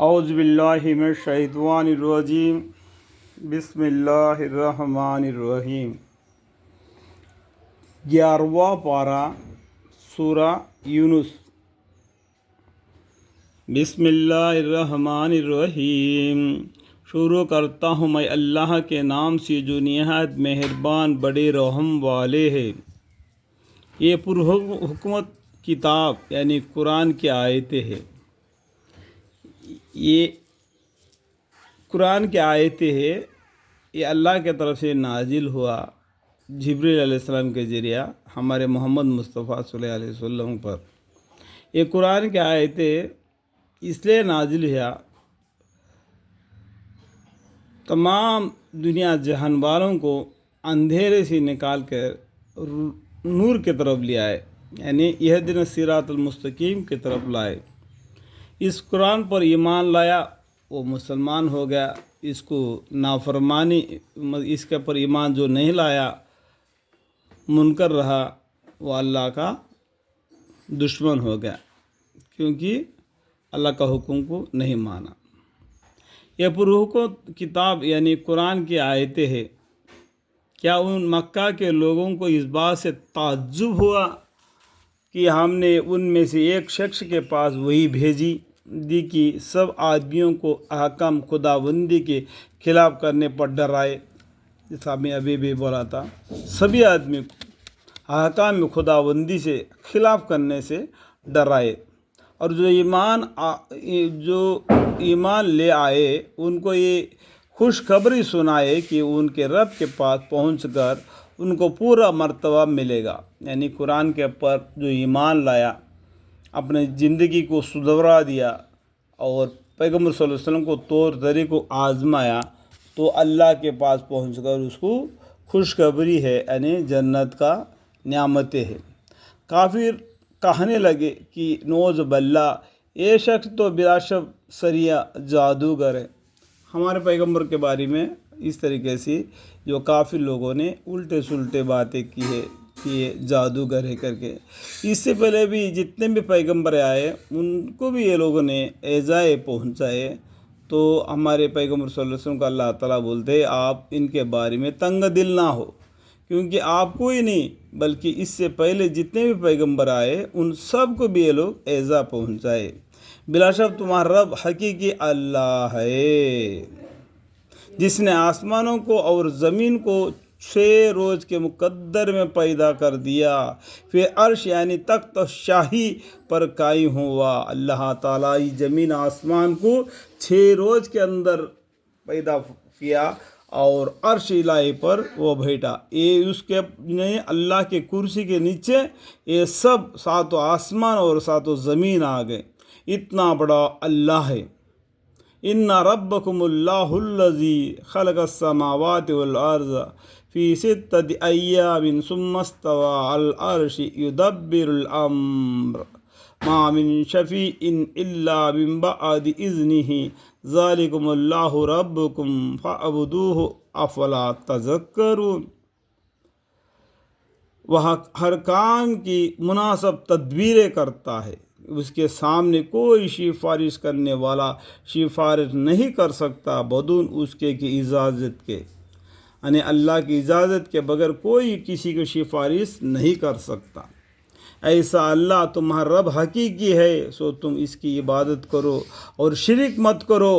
اعوذ باللہ من الشیطان الرجیم بسم اللہ الرحمن الرحیم 11واں پارہ سورہ یونس۔ بسم اللہ الرحمن الرحیم، شروع کرتا ہوں میں اللہ کے نام سے جو نہایت مہربان بڑے رحم والے ہے۔ یہ پرحکمت کتاب یعنی قرآن کی آیتیں ہیں۔ یہ قرآن کی آیتیں ہیں، یہ اللہ کی طرف سے نازل ہوا جبریل علیہ السلام کے ذریعہ ہمارے محمد مصطفیٰ صلی اللہ علیہ وسلم پر۔ یہ قرآن کی آیتیں اس لیے نازل ہوا تمام دنیا جہان والوں کو اندھیرے سے نکال کر نور کی طرف لے آئے، یعنی اہدنا الصراط المستقیم کی طرف لائے۔ اس قرآن پر ایمان لایا وہ مسلمان ہو گیا، اس کو نافرمانی اس کے پر ایمان جو نہیں لایا منکر رہا وہ اللہ کا دشمن ہو گیا، کیونکہ اللہ کا حکم کو نہیں مانا۔ یہ پرحکمت کتاب یعنی قرآن کی آیتیں ہیں۔ کیا ان مکہ کے لوگوں کو اس بات سے تعجب ہوا کہ ہم نے ان میں سے ایک شخص کے پاس وہی بھیجی دی کہ سب آدمیوں کو احکام خداوندی کے خلاف کرنے پر ڈرائے؟ جیسا میں ابھی بھی بولا تھا، سبھی آدمی کو احکام خداوندی سے خلاف کرنے سے ڈرائے، اور جو ایمان لے آئے ان کو یہ خوشخبری سنائے کہ ان کے رب کے پاس پہنچ کر ان کو پورا مرتبہ ملے گا۔ یعنی قرآن کے پر جو ایمان لایا، اپنے زندگی کو سدھرا دیا اور پیغمبر صلی اللہ علیہ وسلم کو طور طریقے کو آزمایا، تو اللہ کے پاس پہنچ کر اس کو خوشخبری ہے، یعنی جنت کا نعمتیں ہے۔ کافر کہنے لگے کہ نعوذ باللہ، یہ شخص تو بلا شک سریا جادوگر ہے۔ ہمارے پیغمبر کے بارے میں اس طریقے سے جو کافر لوگوں نے الٹے سلٹے باتیں کی ہے کہ یہ جادوگر ہے کر کے۔ اس سے پہلے بھی جتنے بھی پیغمبر آئے ان کو بھی یہ لوگوں نے ایذائے پہنچائے، تو ہمارے پیغمبر صلی اللہ علیہ وسلم کو اللہ تعالیٰ بولتے ہیں آپ ان کے بارے میں تنگ دل نہ ہو، کیونکہ آپ کو ہی نہیں بلکہ اس سے پہلے جتنے بھی پیغمبر آئے ان سب کو بھی یہ لوگ ایذا پہنچائے۔ بلا شک تمہارا رب حقیقی اللہ ہے، جس نے آسمانوں کو اور زمین کو 6 روز کے مقدر میں پیدا کر دیا، پھر عرش یعنی تخت شاہی پر قائم ہوا۔ اللہ تعالیٰ زمین آسمان کو 6 روز کے اندر پیدا کیا اور عرش الہی پر وہ بیٹھا۔ یہ اس کے اللہ کے کرسی کے نیچے یہ سب 7 آسمان اور 7 زمین آ گئے۔ اتنا بڑا اللہ ہے۔ ان ربکم اللہ الذی خلق السماوات والارض فی 6 ایام ثم استوى علی العرش یدبر الامر ما من شفیع الا من بعد اذنہ ذالکم اللہ ربکم فاعبدوہ افلا تذکرون۔ وہ ہر کام کی مناسب تدبیریں کرتا ہے، اس کے سامنے کوئی سفارش کرنے والا سفارش نہیں کر سکتا بدون اس کے کی اجازت کے، یعنی اللہ کی اجازت کے بغیر کوئی کسی کو سفارش نہیں کر سکتا۔ ایسا اللہ تمہارا رب حقیقی ہے، سو تم اس کی عبادت کرو اور شرک مت کرو۔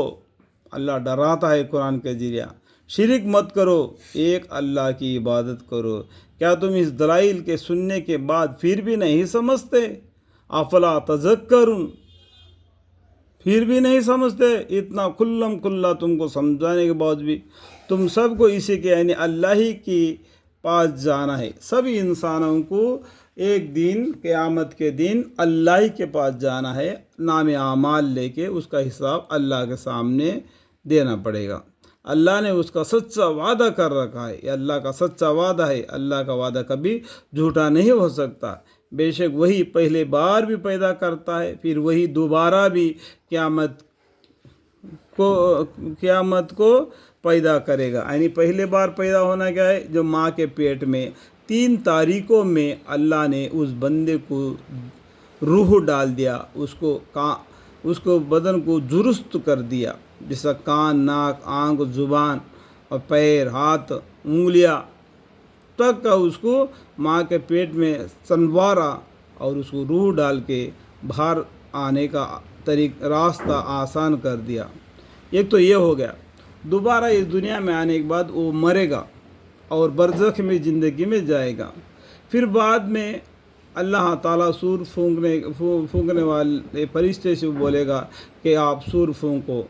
اللہ ڈراتا ہے قرآن کے ذریعہ، شرک مت کرو، ایک اللہ کی عبادت کرو۔ کیا تم اس دلائل کے سننے کے بعد پھر بھی نہیں سمجھتے؟ افلا تذکرون، پھر بھی نہیں سمجھتے؟ اتنا کھلم کھلا تم کو سمجھانے کے بعد بھی تم سب کو اسی کے یعنی اللہ ہی کے پاس جانا ہے۔ سبھی انسانوں کو ایک دن قیامت کے دن اللہ ہی کے پاس جانا ہے، نام اعمال لے کے اس کا حساب اللہ کے سامنے دینا پڑے گا۔ اللہ نے اس کا سچا وعدہ کر رکھا ہے، یہ اللہ کا سچا وعدہ ہے، اللہ کا وعدہ کبھی جھوٹا نہیں ہو سکتا۔ بے شک وہی پہلے بار بھی پیدا کرتا ہے، پھر وہی دوبارہ بھی قیامت کو پیدا کرے گا۔ یعنی پہلے بار پیدا ہونا کیا ہے؟ جو ماں کے پیٹ میں 3 تاریخوں میں اللہ نے اس بندے کو روح ڈال دیا، اس کو اس کو بدن کو درست کر دیا، جیسا کان، ناک، آنکھ، زبان اور پیر، ہاتھ، انگلیاں تک کا اس کو ماں کے پیٹ میں سنوارا اور اس کو روح ڈال کے باہر آنے کا راستہ آسان کر دیا۔ ایک تو یہ ہو گیا۔ دوبارہ اس دنیا میں آنے کے بعد وہ مرے گا اور برزخ میں زندگی میں جائے گا۔ پھر بعد میں اللہ تعالیٰ سور پھونکنے والے فرشتے سے بولے گا کہ آپ سور پھونکو،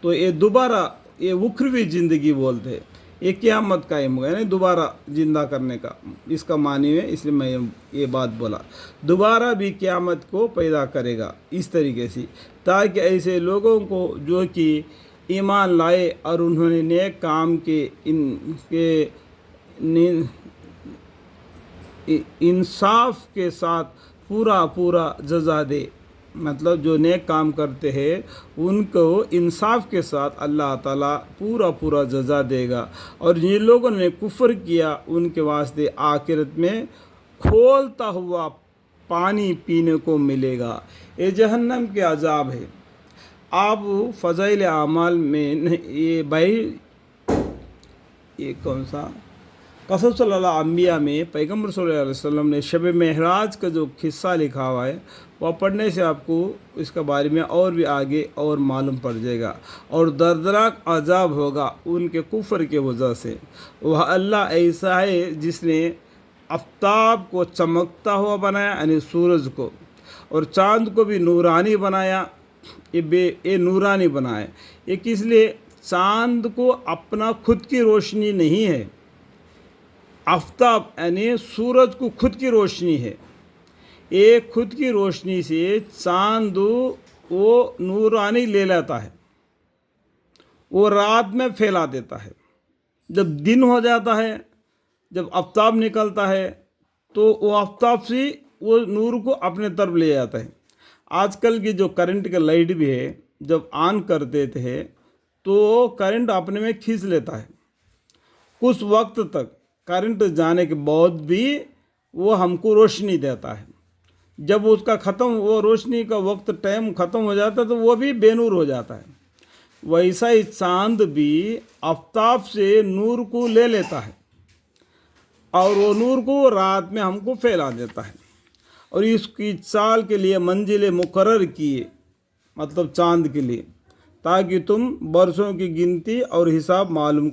تو یہ دوبارہ یہ اخروی زندگی بولتے ہیں، یہ قیامت قائم ہوگا، یعنی دوبارہ زندہ کرنے کا اس کا معنی ہے، اس لیے میں یہ بات بولا، دوبارہ بھی قیامت کو پیدا کرے گا اس طریقے سے، تاکہ ایسے لوگوں کو جو کہ ایمان لائے اور انہوں نے نیک کام کے انصاف کے ساتھ پورا جزا دے، مطلب جو نیک کام کرتے ہیں ان کو انصاف کے ساتھ اللہ تعالیٰ پورا جزا دے گا، اور جن لوگوں نے کفر کیا ان کے واسطے آخرت میں کھولتا ہوا پانی پینے کو ملے گا۔ یہ جہنم کے عذاب ہے۔ آپ فضائل اعمال میں یہ کون سا قصص صلی اللہ انبیاء میں پیغمبر صلی اللہ علیہ وسلم نے شب معراج کا جو قصہ لکھا ہوا ہے، وہ پڑھنے سے آپ کو اس کے بارے میں اور بھی آگے اور معلوم پڑ جائے گا، اور دردناک عذاب ہوگا ان کے کفر کی وجہ سے۔ وہ اللہ ایسا ہے جس نے آفتاب کو چمکتا ہوا بنایا، یعنی سورج کو، اور چاند کو بھی نورانی بنایا، یہ نورانی بنایا۔ یہ کس لیے؟ چاند کو اپنا خود کی روشنی نہیں ہے، آفتاب یعنی سورج کو خود کی روشنی ہے، ایک خود کی روشنی سے چاند وہ نورانی لے لیتا ہے، وہ رات میں پھیلا دیتا ہے۔ جب دن ہو جاتا ہے، جب آفتاب نکلتا ہے تو وہ آفتاب سے وہ نور کو اپنے طرف لے جاتا ہے۔ آج کل کی جو کرنٹ کا لائٹ بھی ہے، جب آن کر دیتے ہیں تو کرنٹ اپنے میں کھینچ لیتا ہے، کچھ وقت تک کرنٹ جانے کے بعد بھی وہ ہم کو روشنی دیتا ہے۔ جب اس کا وہ روشنی کا وقت ٹائم ختم ہو جاتا ہے تو وہ بھی بے نور ہو جاتا ہے۔ ویسا ہی چاند بھی آفتاب سے نور کو لے لیتا ہے اور وہ نور کو رات میں ہم کو پھیلا دیتا ہے، اور اس کی چال کے لیے منزلیں مقرر کیے، مطلب چاند کے لیے، تاکہ تم برسوں کی گنتی اور حساب معلوم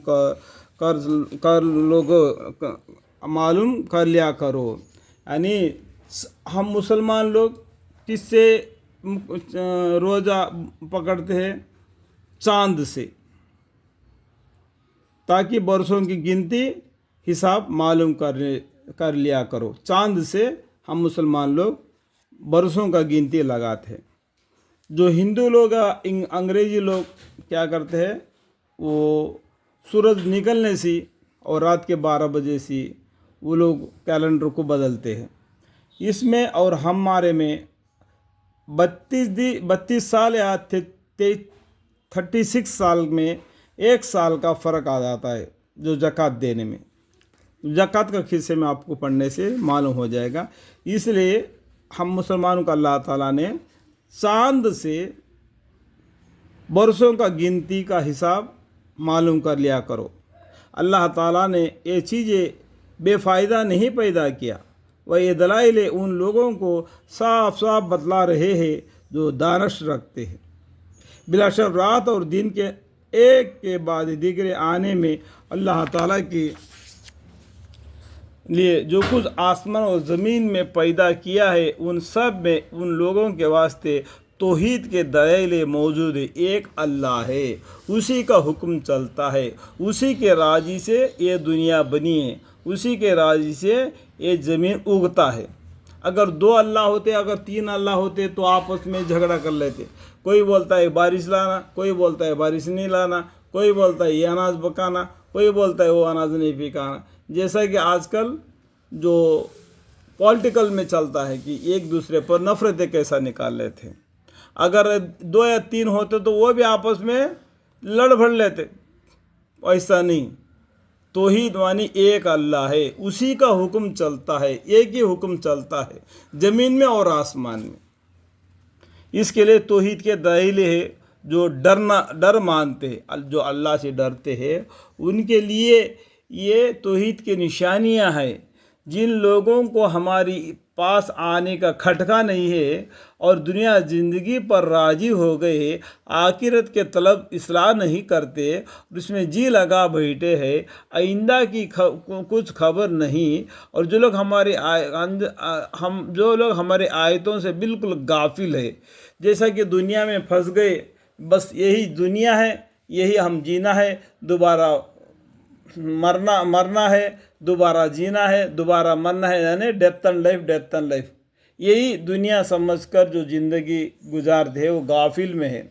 کر لیا کرو۔ یعنی ہم مسلمان لوگ کس سے روزہ پکڑتے ہیں؟ چاند سے، تاکہ برسوں کی گنتی حساب معلوم کر لیا کرو۔ چاند سے ہم مسلمان لوگ برسوں کا گنتی لگاتے ہیں۔ جو ہندو لوگ، انگریزی لوگ کیا کرتے ہیں، وہ سورج نکلنے سے اور رات کے 12 بجے سے وہ لوگ کیلنڈر کو بدلتے ہیں۔ اس میں اور ہمارے میں 32 سال یا 36 سال میں 1 سال کا فرق آ جاتا ہے جو زکوٰۃ دینے میں۔ زکوٰۃ کا قصے میں آپ کو پڑھنے سے معلوم ہو جائے گا۔ اس لیے ہم مسلمانوں کا اللہ تعالیٰ نے چاند سے برسوں کا گنتی کا حساب معلوم کر لیا کرو۔ اللہ تعالیٰ نے یہ چیزیں بے فائدہ نہیں پیدا کیا، وہ یہ دلائل ان لوگوں کو صاف بتلا رہے ہیں جو دانش رکھتے ہیں۔ بلا شک رات اور دن کے ایک کے بعد دیگرے آنے میں اللہ تعالیٰ کے لیے جو کچھ آسمان اور زمین میں پیدا کیا ہے، ان سب میں ان لوگوں کے واسطے توحید کے دلائل موجود ہے۔ ایک اللہ ہے، اسی کا حکم چلتا ہے، اسی کے راضی سے یہ دنیا بنی ہے، اسی کے راضی سے یہ زمین اگتا ہے۔ اگر 2 اللہ ہوتے، اگر 3 اللہ ہوتے تو آپس میں جھگڑا کر لیتے، کوئی بولتا ہے بارش لانا، کوئی بولتا ہے بارش نہیں لانا، کوئی بولتا ہے یہ اناج پکانا، کوئی بولتا ہے وہ اناج نہیں پکانا۔ جیسا کہ آج کل جو پولیٹیکل میں چلتا ہے کہ ایک دوسرے پر نفرتیں کیسا نکال لیتے ہیں۔ اگر 2 یا 3 ہوتے تو وہ بھی آپس میں لڑ بھڑ لیتے، ایسا نہیں۔ توحید مانی ایک اللہ ہے، اسی کا حکم چلتا ہے، ایک ہی حکم چلتا ہے زمین میں اور آسمان میں۔ اس کے لیے توحید کے دلائل ہے، جو ڈر مانتے ہیں، جو اللہ سے ڈرتے ہیں، ان کے لیے یہ توحید کی نشانیاں ہیں۔ جن لوگوں کو ہماری پاس آنے کا کھٹکا نہیں ہے اور دنیا زندگی پر راضی ہو گئے، آخرت کے طلب اصلاح نہیں کرتے، اس میں جی لگا بیٹھے ہیں، آئندہ کی کچھ خبر نہیں، اور جو لوگ ہمارے آیتوں سے بالکل غافل ہے، جیسا کہ دنیا میں پھنس گئے، بس یہی دنیا ہے، یہی ہم جینا ہے، دوبارہ مرنا ہے، دوبارہ جینا ہے، دوبارہ مرنا ہے، یعنی ڈیتھ اینڈ لائف، یہی دنیا سمجھ کر جو زندگی گزارتے ہیں وہ غافل میں ہے۔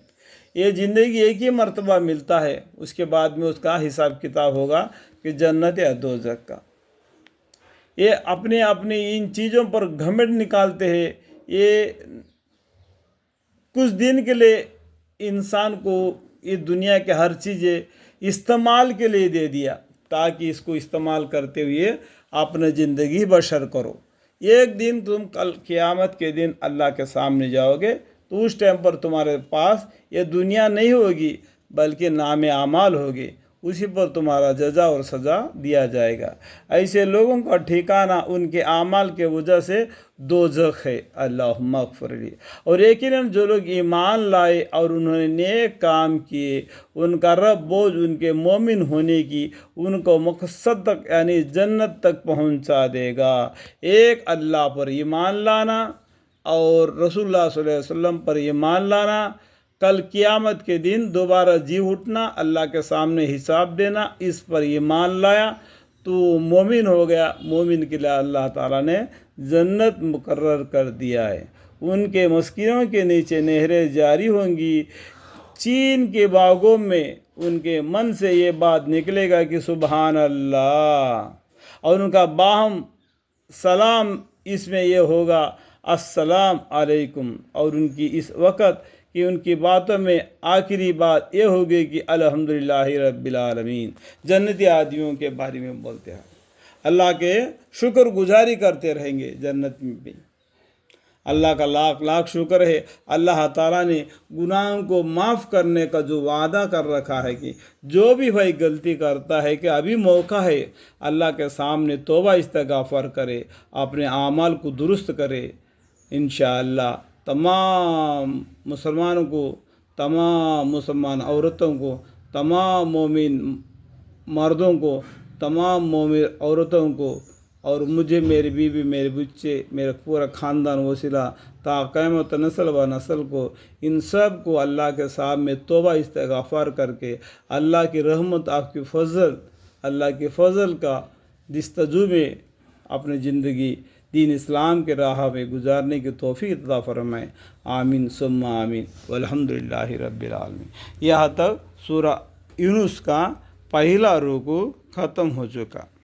یہ زندگی ایک ہی مرتبہ ملتا ہے، اس کے بعد میں اس کا حساب کتاب ہوگا کہ جنت یا دوزخ کا۔ یہ اپنے ان چیزوں پر گھمنڈ نکالتے ہیں۔ یہ کچھ دن کے لیے انسان کو یہ دنیا کے ہر چیز استعمال کے لیے دے دیا، تاکہ اس کو استعمال کرتے ہوئے اپنے زندگی بسر کرو۔ ایک دن تم کل قیامت کے دن اللہ کے سامنے جاؤ گے، تو اس ٹائم پر تمہارے پاس یہ دنیا نہیں ہوگی، بلکہ نام اعمال ہوگی، اسی پر تمہارا جزا اور سزا دیا جائے گا۔ ایسے لوگوں کا ٹھکانہ ان کے اعمال کے وجہ سے دوزخ ہے، اللہم اغفر لی۔ اور یقیناً جو لوگ ایمان لائے اور انہوں نے نیک کام کیے، ان کا رب بوجھ ان کے مومن ہونے کی ان کو مقصد تک یعنی جنت تک پہنچا دے گا۔ ایک اللہ پر ایمان لانا اور رسول اللہ صلی اللہ علیہ وسلم پر ایمان لانا، کل قیامت کے دن دوبارہ جی اٹھنا، اللہ کے سامنے حساب دینا، اس پر ایمان لایا تو مومن ہو گیا۔ مومن کے لیے اللہ تعالیٰ نے جنت مقرر کر دیا ہے۔ ان کے مسکینوں کے نیچے نہریں جاری ہوں گی۔ چین کے باغوں میں ان کے من سے یہ بات نکلے گا کہ سبحان اللہ، اور ان کا باہم سلام اس میں یہ ہوگا السلام علیکم، اور ان کی اس وقت کہ ان کی باتوں میں آخری بات یہ ہوگی کہ الحمدللہ رب العالمین۔ جنتی آدمیوں کے بارے میں بولتے ہیں، اللہ کے شکر گزاری کرتے رہیں گے جنت میں بھی۔ اللہ کا لاکھ لاکھ شکر ہے، اللہ تعالیٰ نے گناہوں کو معاف کرنے کا جو وعدہ کر رکھا ہے کہ جو بھی بھائی غلطی کرتا ہے کہ ابھی موقع ہے، اللہ کے سامنے توبہ استغفار کرے، اپنے اعمال کو درست کرے، انشاءاللہ تمام مسلمانوں کو، تمام مسلمان عورتوں کو، تمام مومن مردوں کو، تمام مومن عورتوں کو، اور مجھے، میری بیوی، میرے بچے، میرا پورا خاندان وسیلہ تا قیامت نسل و نسل کو، ان سب کو اللہ کے سامنے توبہ استغفار کر کے اللہ کی رحمت، آپ کی فضل، اللہ کے فضل کا جستجو میں اپنی زندگی دین اسلام کے راہ میں گزارنے کی توفیق عطا فرمائے۔ آمین ثم آمین والحمدللہ رب العالمین۔ یہاں تک سورہ یونس کا پہلا رکوع ختم ہو چکا۔